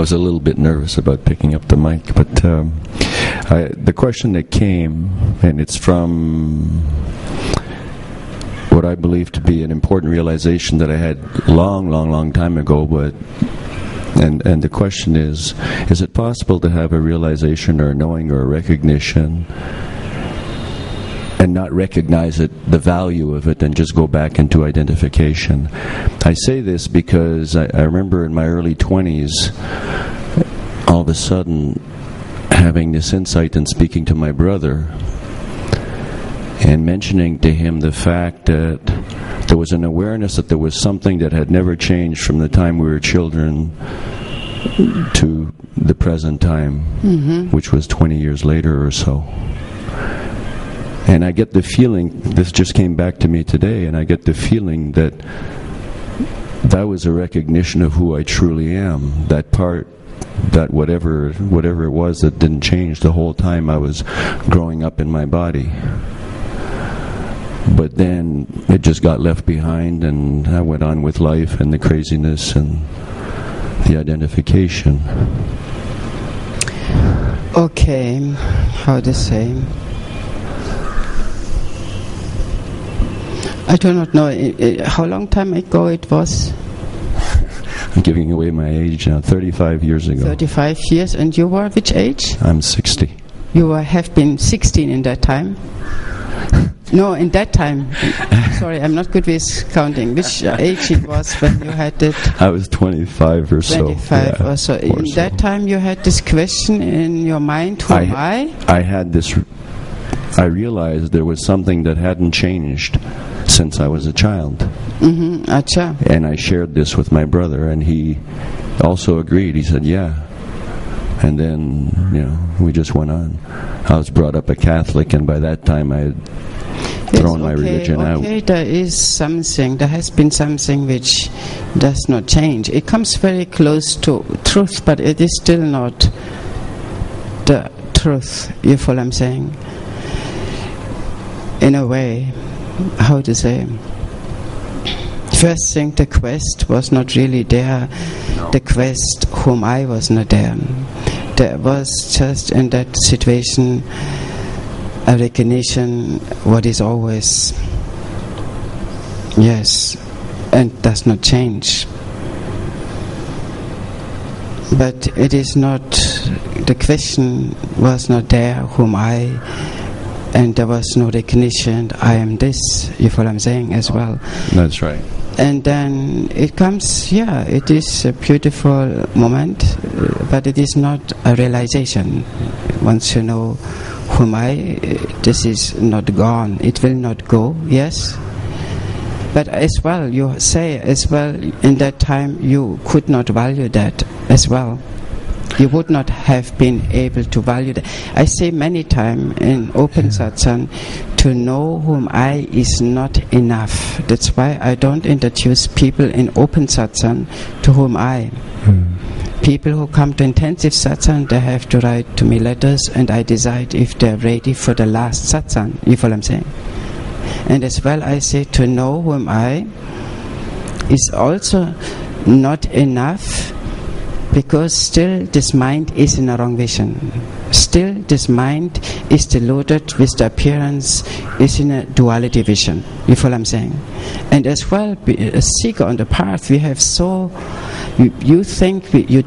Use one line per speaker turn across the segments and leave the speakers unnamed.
was a little bit nervous about picking up the mic, but the question that came, and it's from what I believe to be an important realization that I had long time ago, but and the question is it possible to have a realization or a knowing or a recognition and not recognize it, the value of it, and just go back into identification? I say this because I remember in my early 20s, all of a sudden, having this insight and speaking to my brother and mentioning to him the fact that there was an awareness that there was something that had never changed from the time we were children to the present time, which was 20 years later or so. And I get the feeling, this just came back to me today, and I get the feeling that that was a recognition of who I truly am, that part, that whatever it was that didn't change the whole time I was growing up in my body. But then it just got left behind, and I went on with life and the craziness and the identification.
Okay, how to say? I do not know how long time ago it was.
I'm giving away my age now. 35 years ago.
35 years, and you were which age?
I'm 60.
You have been 16 in that time? No, in that time. Sorry, I'm not good with counting. Which age it was when you had it?
I was 25 or so.
25 or so. In that time you had this question in your mind, who am I?
I had this, I realized there was something that hadn't changed since I was a child.
Acha.
And I shared this with my brother, and he also agreed. He said, yeah. And then, we just went on. I was brought up a Catholic, and by that time I had thrown my religion out.
Okay, there has been something which does not change. It comes very close to truth, but it is still not the truth. You follow what I'm saying? In a way, how to say? First thing, the quest was not really there. No. The quest, whom I was not there. There was just in that situation a recognition what is always, yes, and does not change. But it is not, the question was not there, whom I, and there was no recognition, I am this, you follow what I'm saying, as well.
That's right.
And then it comes, it is a beautiful moment, but it is not a realization. Once you know whom I, this is not gone, it will not go, yes? But as well, you say as well, in that time you could not value that as well. You would not have been able to value that. I say many times in open satsang, to know whom I is not enough. That's why I don't introduce people in open satsang to whom I. People who come to intensive satsang, they have to write to me letters, and I decide if they're ready for the last satsang. You follow what I'm saying? And as well, I say to know whom I is also not enough, because still this mind is in a wrong vision. Still this mind is deluded with the appearance, is in a duality vision. You follow what I'm saying? And as well, a seeker on the path, we have you think you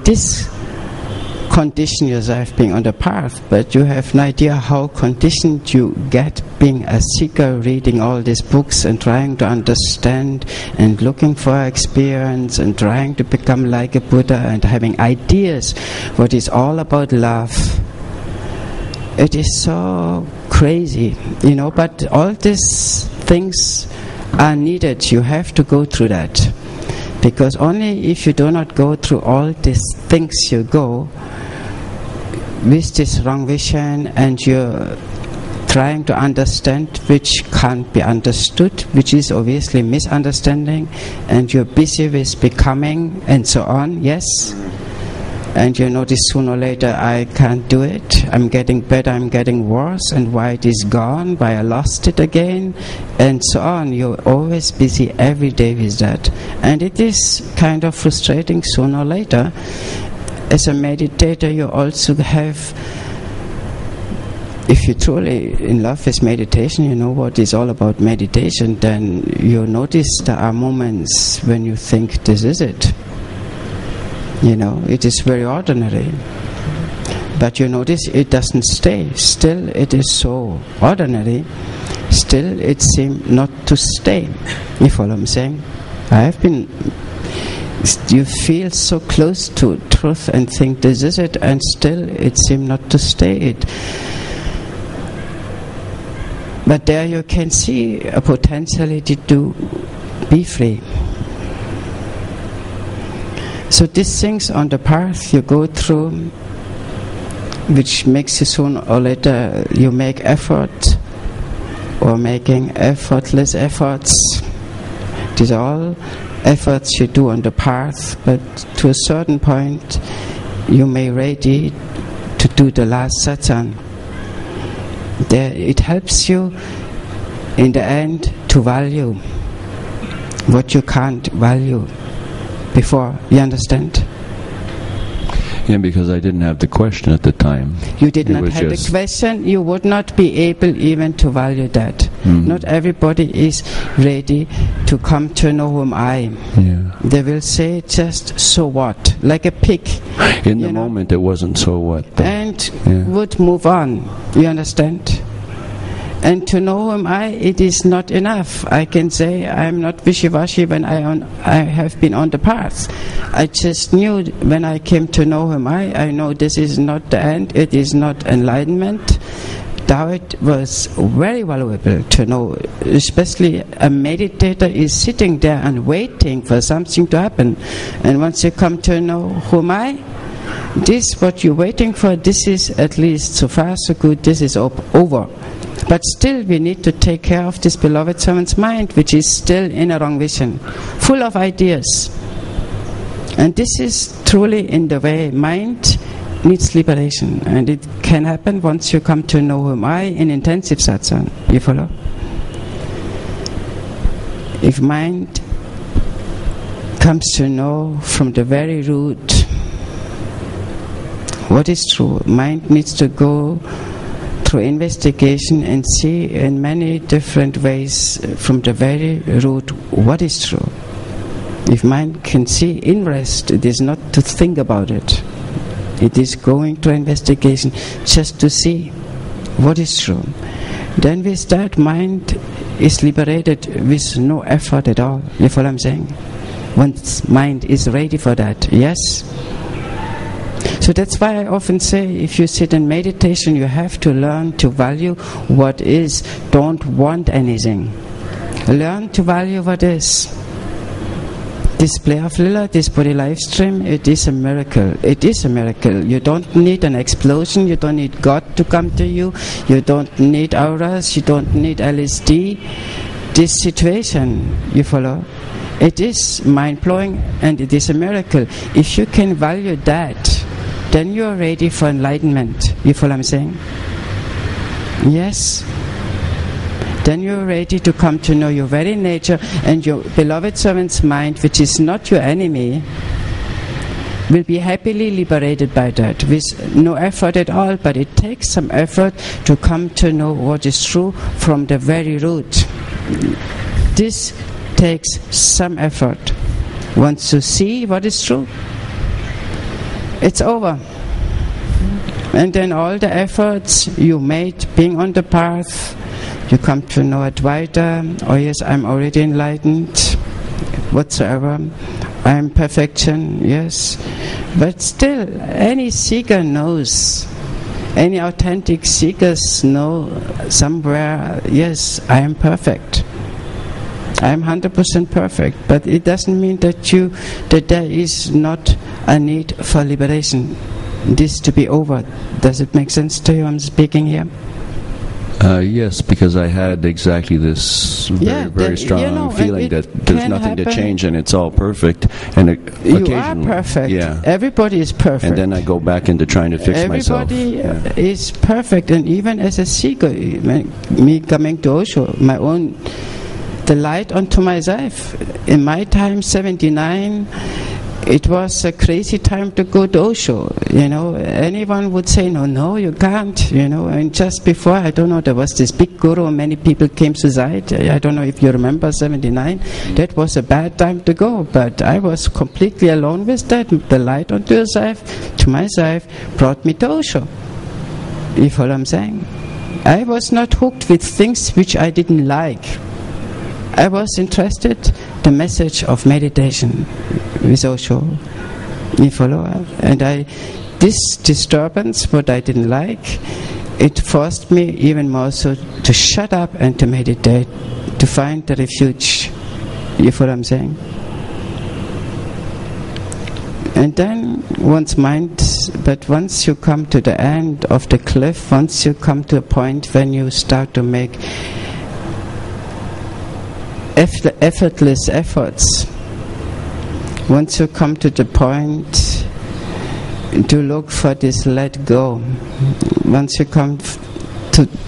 condition yourself being on the path, but you have no idea how conditioned you get being a seeker, reading all these books and trying to understand and looking for experience and trying to become like a Buddha and having ideas what is all about love. It is so crazy, but all these things are needed. You have to go through that, because only if you do not go through all these things you go with this wrong vision, and you're trying to understand which can't be understood, which is obviously misunderstanding, and you're busy with becoming and so on, yes? And you notice sooner or later, I can't do it, I'm getting better, I'm getting worse, and why it is gone, why I lost it again, and so on. You're always busy every day with that. And it is kind of frustrating sooner or later. as a meditator, you also have, if you're truly in love with meditation, you know what is all about meditation, then you notice there are moments when you think this is it. You know, it is very ordinary. But you notice it doesn't stay. Still it is so ordinary. Still it seems not to stay. You follow what I'm saying? You feel so close to truth and think this is it, and still it seems not to stay it. But there you can see a potentiality to be free. So these things on the path you go through, which makes you sooner or later you make effort, or making effortless efforts. These are all efforts you do on the path, but to a certain point you may ready to do the last satsang. There it helps you in the end to value what you can't value before. You understand?
Yeah, because I didn't have the question at the time.
You did not have the question, you would not be able even to value that. Mm-hmm. Not everybody is ready to come to know whom I. Yeah. They will say just, so what? Like a pig.
In the moment it wasn't so what.
And would move on. You understand? And to know whom I, it is not enough. I can say I am not wishy-washy when I have been on the path. I just knew when I came to know whom I know this is not the end, it is not enlightenment. Now it was very valuable to know, especially a meditator is sitting there and waiting for something to happen. And once you come to know whom I, this what you're waiting for, this is at least so far so good, this is over. But still we need to take care of this beloved servant's mind, which is still in a wrong vision, full of ideas. And this is truly in the way. Mind needs liberation, and it can happen once you come to know whom I in intensive satsang. You follow? If mind comes to know from the very root what is true, mind needs to go through investigation and see in many different ways from the very root what is true. If mind can see in rest, it is not to think about it. It is going to investigation just to see what is true. Then with that, mind is liberated with no effort at all. You follow what I'm saying? Once mind is ready for that, yes? So that's why I often say, if you sit in meditation, you have to learn to value what is. Don't want anything. Learn to value what is. This play of Lila, this body live stream, it is a miracle. It is a miracle. You don't need an explosion, you don't need God to come to you, you don't need auras, you don't need LSD. This situation, you follow, it is mind-blowing and it is a miracle. If you can value that, then you are ready for enlightenment. You follow what I'm saying? Yes. Then you are ready to come to know your very nature, and your beloved servant's mind, which is not your enemy, will be happily liberated by that, with no effort at all. But it takes some effort to come to know what is true from the very root. This takes some effort. Once you see what is true, it's over. And then all the efforts you made being on the path, you come to know Advaita. Oh yes, I'm already enlightened, whatsoever. I am perfection, yes. But still, any seeker knows, any authentic seekers know somewhere, yes, I am perfect. I am 100% perfect. But it doesn't mean that there is not a need for liberation. This to be over. Does it make sense to you? I'm speaking here.
Yes, because I had exactly this very strong feeling that there's nothing to change and it's all perfect. And
you are perfect.
Yeah.
Everybody is perfect.
And then I go back into trying to fix myself.
Everybody is perfect. And even as a seeker, me coming to Osho, my own, the light onto myself. In my time, 79, it was a crazy time to go to Osho. Anyone would say, no, you can't. And just before, I don't know, there was this big guru, many people came to Zeit. I don't know if you remember 79. That was a bad time to go, but I was completely alone with that. The light onto yourself, to myself, brought me to Osho. You follow what I'm saying? I was not hooked with things which I didn't like. I was interested the message of meditation with Osho. You follow? And this disturbance, what I didn't like, it forced me even more so to shut up and to meditate, to find the refuge. You follow what I'm saying? And then once you come to the end of the cliff, once you come to a point when you start to make effortless efforts, once you come to the point to look for this let go, once you come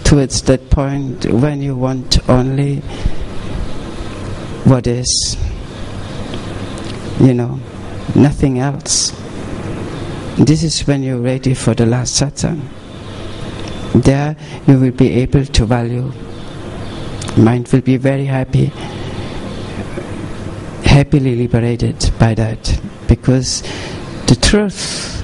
towards that point when you want only what is, nothing else, this is when you're ready for the last satsang. There you will be able to value. Mind will be very happily liberated by that, because the truth,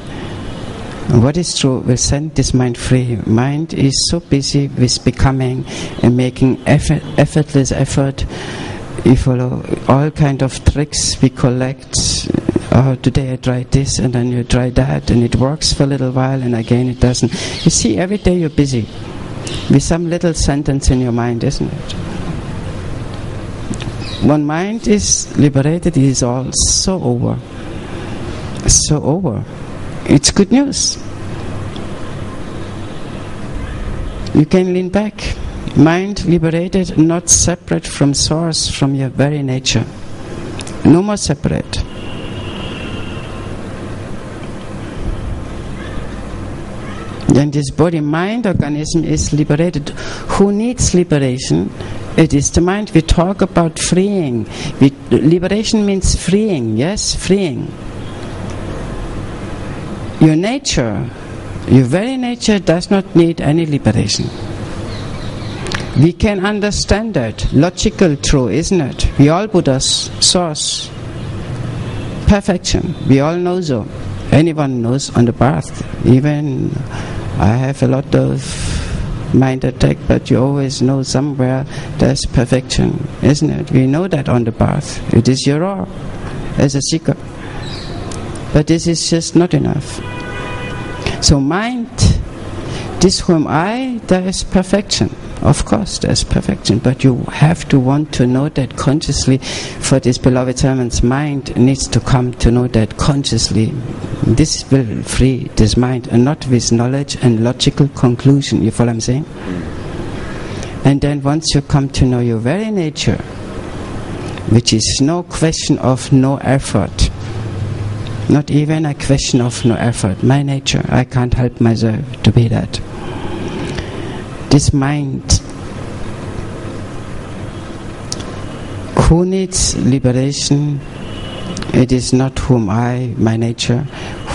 what is true, will set this mind free. Mind is so busy with becoming and making effortless effort. You follow all kind of tricks we collect. Today I tried this, and then you try that, and it works for a little while, and again it doesn't. You see, every day you're busy with some little sentence in your mind, isn't it? When mind is liberated, it is all so over. So over. It's good news. You can lean back. Mind liberated, not separate from source, from your very nature. No more separate. Then this body-mind organism is liberated. Who needs liberation? It is the mind. We talk about freeing. Liberation means freeing, yes, freeing. Your nature, your very nature does not need any liberation. We can understand that. Logical, true, isn't it? We all Buddha's source. Perfection. We all know so. Anyone knows on the path. Even I have a lot of mind attack, but you always know somewhere there's perfection, isn't it? We know that on the path. It is your all as a seeker. But this is just not enough. So mind, this whom I, there is perfection. Of course there's perfection, but you have to want to know that consciously. For this beloved servant's mind needs to come to know that consciously. This will free this mind, and not with knowledge and logical conclusion. You follow what I'm saying? And then once you come to know your very nature, which is no question of no effort, not even a question of no effort, my nature, I can't help myself to be that. This mind, who needs liberation? It is not whom I, my nature.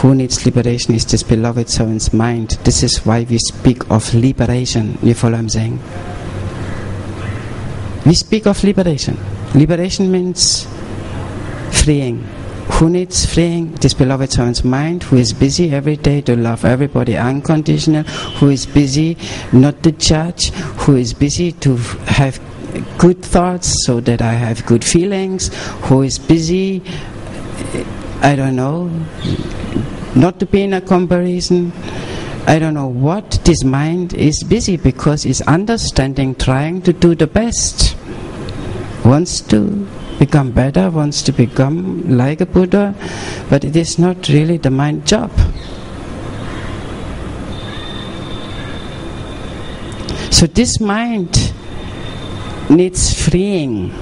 Who needs liberation is this beloved servant's mind. This is why we speak of liberation. You follow what I'm saying? We speak of liberation. Liberation means freeing. Who needs freeing? This beloved servant's mind, who is busy every day to love everybody unconditional, who is busy not to judge, who is busy to have good thoughts so that I have good feelings, who is busy, I don't know, not to be in a comparison. I don't know what this mind is busy, because it's understanding, trying to do the best, wants to become better, wants to become like a Buddha, but it is not really the mind job. So this mind needs freeing.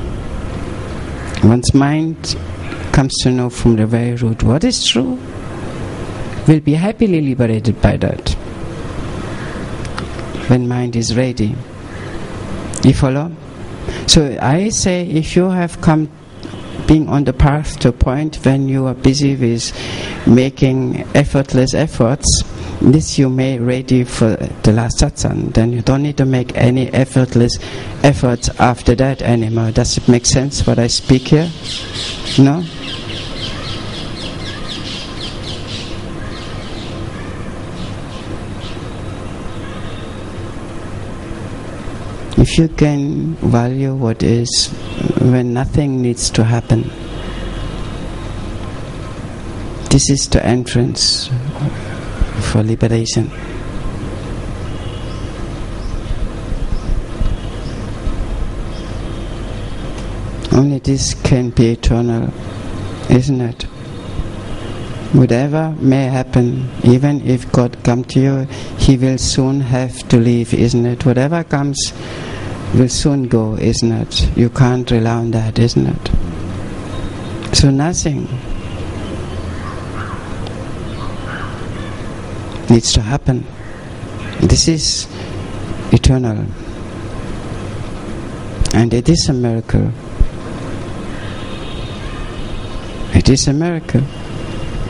Once mind comes to know from the very root what is true, will be happily liberated by that. When mind is ready. You follow? So I say, if you have come being on the path to a point when you are busy with making effortless efforts. This you may ready for the last satsang. Then you don't need to make any effortless efforts after that anymore. Does it make sense what I speak here? No? If you can value what is, when nothing needs to happen, this is the entrance for liberation. Only this can be eternal, isn't it? Whatever may happen, even if God comes to you, He will soon have to leave, isn't it? Whatever comes will soon go, isn't it? You can't rely on that, isn't it? So nothing needs to happen. This is eternal. And it is a miracle. It is a miracle.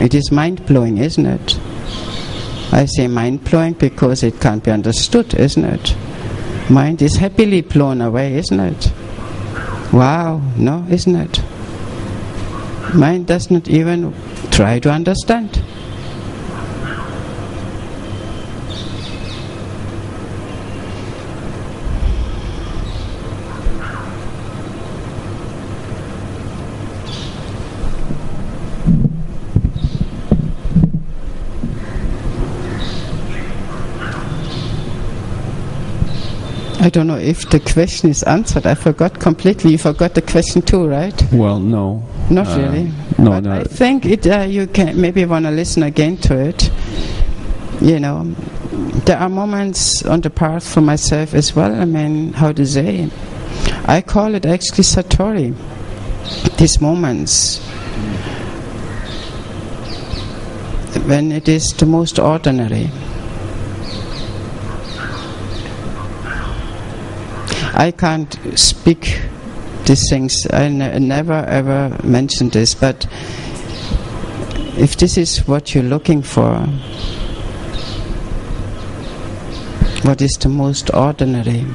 It is mind-blowing, isn't it? I say mind-blowing because it can't be understood, isn't it? Mind is happily blown away, isn't it? Wow, no, isn't it? Mind does not even try to understand. I don't know if the question is answered. I forgot completely. You forgot the question too, right?
Well, no.
Not really.
No,
but I think it. You can maybe want to listen again to it. You know, there are moments on the path for myself as well. I mean, how to say? I call it actually satori. These moments when it is the most ordinary. I can't speak these things. I never ever mentioned this, but if this is what you're looking for, what is the most ordinary?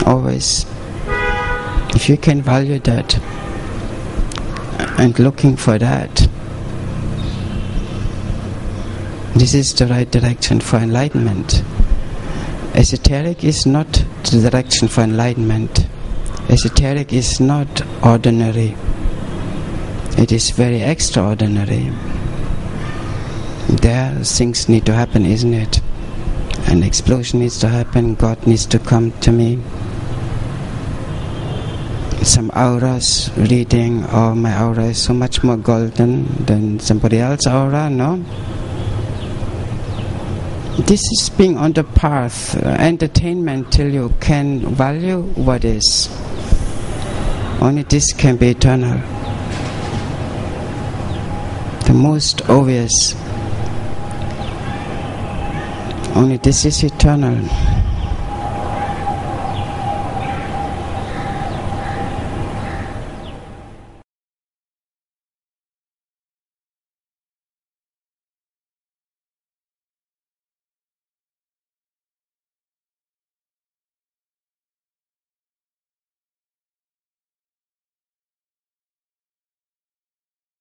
Always, if you can value that and looking for that, this is the right direction for enlightenment. Esoteric is not the direction for enlightenment. Esoteric is not ordinary. It is very extraordinary. There things need to happen, isn't it? An explosion needs to happen, God needs to come to me. Some auras reading, oh my aura is so much more golden than somebody else's aura, no? This is being on the path, entertainment till you can value what is. Only this can be eternal. The most obvious. Only this is eternal.